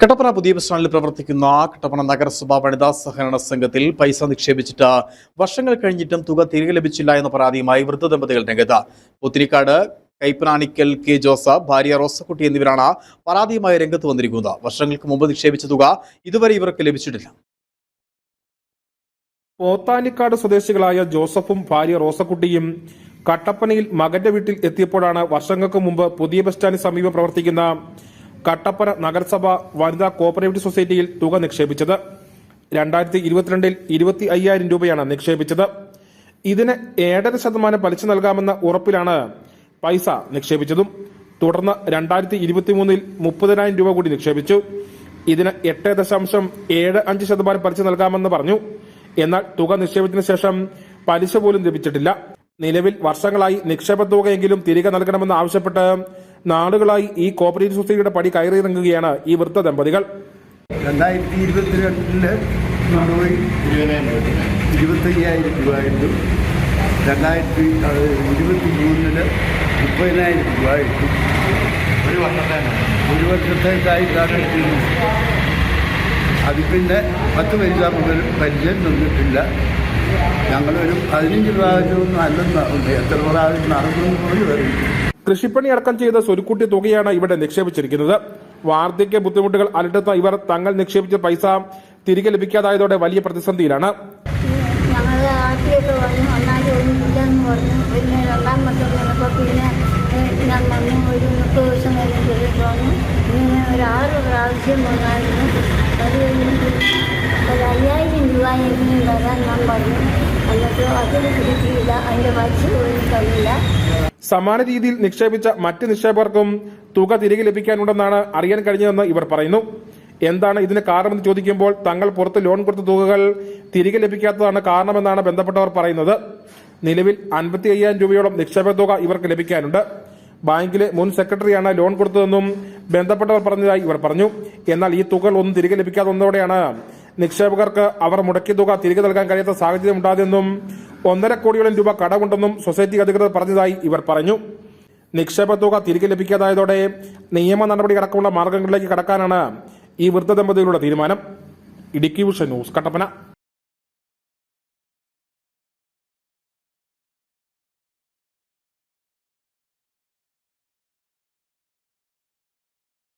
കട്ടപ്പന പുതിയ ബസ് സ്റ്റാൻഡിൽ പ്രവർത്തിക്കുന്ന കട്ടപ്പന നഗരസഭ വനിതാ സഹകരണ സംഘത്തിൽ പൈസ നിക്ഷേപിച്ചിട്ട് വർഷങ്ങൾ കഴിഞ്ഞിട്ടും തുക തിരികെ ലഭിച്ചില്ല എന്ന പരാതിയുമായി വൃദ്ധ ദമ്പതികൾ രംഗത്ത്. പുത്തിരിക്കാട് കൈപ്പനാനിക്കൽ കെ ജോസഫ്, ഭാര്യ റോസക്കുട്ടി എന്നിവരാണ് പരാതിയുമായി രംഗത്ത് വന്നിരിക്കുന്നത്. വർഷങ്ങൾക്ക് മുമ്പ് നിക്ഷേപിച്ച തുക ഇതുവരെ ഇവർക്ക് ലഭിച്ചിട്ടില്ല. പോത്താനിക്കാട് സ്വദേശികളായ ജോസഫും ഭാര്യ റോസക്കുട്ടിയും കട്ടപ്പനയിൽ മകന്റെ വീട്ടിൽ എത്തിയപ്പോഴാണ് വർഷങ്ങൾക്ക് മുമ്പ് പുതിയ ബസ് സ്റ്റാൻഡിന് സമീപം പ്രവർത്തിക്കുന്ന കട്ടപ്പന നഗരസഭ വനിതാ കോഓപ്പറേറ്റീവ് സൊസൈറ്റിയിൽ തുക നിക്ഷേപിച്ചത്. 2022 25,000 രൂപയാണ് നിക്ഷേപിച്ചത്. ഇതിന് 7.5% പലിശ നൽകാമെന്ന ഉറപ്പിലാണ് പൈസ നിക്ഷേപിച്ചതും. തുടർന്ന് 2023 30,000 രൂപ കൂടി നിക്ഷേപിച്ചു. ഇതിന് 8.75% പലിശ നൽകാമെന്ന് പറഞ്ഞു. എന്നാൽ തുക നിക്ഷേപിച്ചതിനു ശേഷം പലിശ പോലും ലഭിച്ചിട്ടില്ല. നിലവിൽ വർഷങ്ങളായി നിക്ഷേപ തുകയെങ്കിലും തിരികെ നൽകണമെന്ന് ആവശ്യപ്പെട്ട് നാളുകളായി ഈ കോഓപ്പറേറ്റീവ് സൊസൈറ്റിയുടെ പടി കയറിയിറങ്ങുകയാണ് ഈ വൃദ്ധ ദമ്പതികൾ. 2022 കൊണ്ടുപോയി 25,000 രൂപ ഇട്ടു. 2023 30,000 രൂപ ഇട്ടു. ഒരു വർഷത്തേക്കായിട്ടാണ് ഇട്ടിരുന്നത്. അത് പിന്നെ 10 പൈസ മുതൽ പരിചയം തന്നിട്ടില്ല. ഞങ്ങളൊരു 15 പ്രാവശ്യമൊന്നും അല്ലെന്നാണ്, എത്ര പ്രാവശ്യം നടന്നു പോലും വരും. കൃഷിപ്പണി അടക്കം ചെയ്ത സ്വരുക്കൂട്ടിയ തുകയാണ് ഇവിടെ നിക്ഷേപിച്ചിരിക്കുന്നത്. വാർദ്ധക്യ ബുദ്ധിമുട്ടുകൾ അലട്ടുന്ന ഇവർ തങ്ങൾ നിക്ഷേപിച്ച പൈസ തിരികെ ലഭിക്കാതായതോടെ വലിയ പ്രതിസന്ധിയിലാണ്. ഞങ്ങൾ ആദ്യമൊക്കെ വന്നു, ഒന്നാമത് ഒന്നും ഇല്ലെന്ന് പറഞ്ഞു. പിന്നെ രണ്ടാമത്തെ വന്നപ്പോൾ പിന്നെ ഞാൻ വന്നു. ഒരു 30 ദിവസം കഴിഞ്ഞ് വന്നു. ഇങ്ങനെ ഒരു 6 പ്രാവശ്യം വന്നായിരുന്നു. അത് കഴിഞ്ഞ് ഒരു 5,000 രൂപ എങ്കിലും തരാൻ ഞാൻ പറഞ്ഞു. എന്നിട്ട് അതിന് കിട്ടിയില്ല. അതിൻ്റെ പൈസ പോലും തന്നില്ല. സമാന രീതിയിൽ നിക്ഷേപിച്ച മറ്റ് നിക്ഷേപകർക്കും തുക തിരികെ ലഭിക്കാനുണ്ടെന്നാണ് അറിയാൻ കഴിഞ്ഞതെന്ന് ഇവർ പറയുന്നു. എന്താണ് ഇതിന് കാരണമെന്ന് ചോദിക്കുമ്പോൾ തങ്ങൾ പുറത്ത് ലോൺ കൊടുത്ത തുകകൾ തിരികെ ലഭിക്കാത്തതാണ് കാരണമെന്നാണ് ബന്ധപ്പെട്ടവർ പറയുന്നത്. നിലവിൽ 55,000 രൂപയോളം നിക്ഷേപ തുക ഇവർക്ക് ലഭിക്കാനുണ്ട്. ബാങ്കിലെ മുൻ സെക്രട്ടറിയാണ് ലോൺ കൊടുത്തതെന്നും ബന്ധപ്പെട്ടവർ പറഞ്ഞതായി ഇവർ പറഞ്ഞു. എന്നാൽ ഈ തുകകൾ ഒന്നും തിരികെ ലഭിക്കാതെ വന്നതോടെയാണ് നിക്ഷേപകർക്ക് അവർ മുടക്കിയ തുക തിരികെ നൽകാൻ കഴിയാത്ത സാഹചര്യം ഉണ്ടായതെന്നും 1.5 കോടിയോളം രൂപ കടമുണ്ടെന്നും സൊസൈറ്റി അധികൃതർ പറഞ്ഞതായി ഇവർ പറഞ്ഞു. നിക്ഷേപ തുക തിരികെ ലഭിക്കാതായതോടെ നിയമ നടപടി അടക്കമുള്ള മാർഗങ്ങളിലേക്ക് കടക്കാനാണ് ഈ വൃദ്ധ ദമ്പതികളുടെ തീരുമാനം. Idukki vision news, Kattappana.